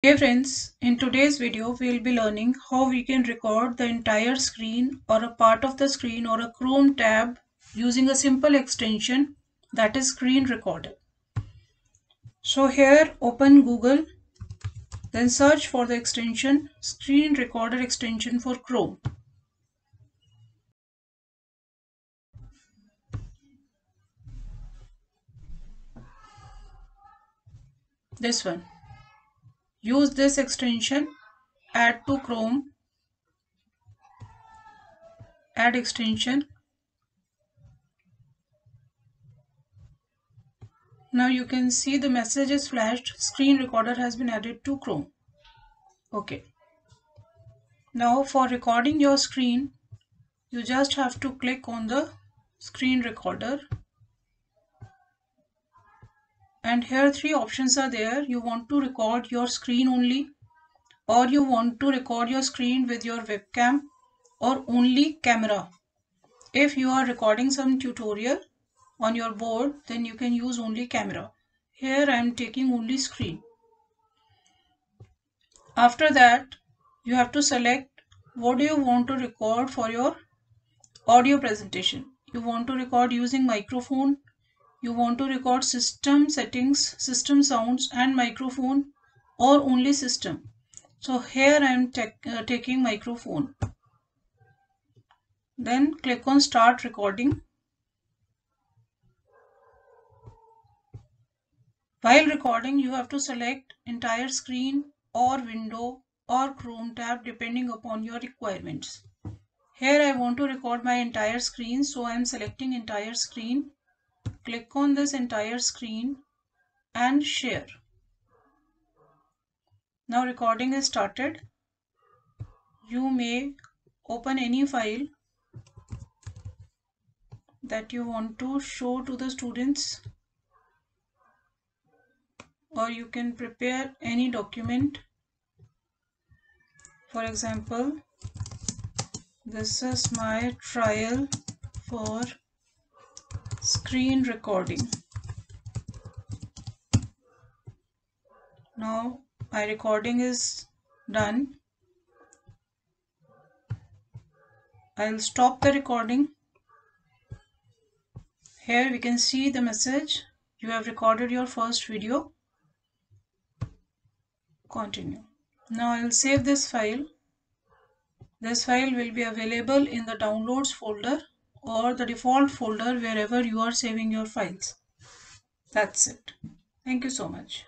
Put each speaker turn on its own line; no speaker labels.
Hey friends, in today's video we will be learning how we can record the entire screen or a part of the screen or a Chrome tab using a simple extension that is Screen Recorder. So here open Google, then search for the extension Screen Recorder extension for Chrome. This one. Use this extension, add to Chrome, add extension. Now you can see the message is flashed, Screen Recorder has been added to Chrome. Okay. Now for recording your screen, you just have to click on the Screen Recorder. And here three options are there. You want to record your screen only, or you want to record your screen with your webcam, or only camera. If you are recording some tutorial on your board, then you can use only camera. Here I am taking only screen. After that, you have to select what do you want to record for your audio presentation. You want to record using microphone, you want to record system settings, system sounds and microphone, or only system. So here I am taking microphone. Then click on start recording. While recording, you have to select entire screen or window or Chrome tab depending upon your requirements. Here I want to record my entire screen, so I am selecting entire screen. Click on this entire screen and share. Now recording is started. You may open any file that you want to show to the students, or you can prepare any document. For example, this is my trial for screen recording. Now my recording is done. I'll stop the recording. Here we can see the message, you have recorded your first video. Continue. Now I will save this file. This file will be available in the downloads folder or the default folder wherever you are saving your files. That's it. Thank you so much.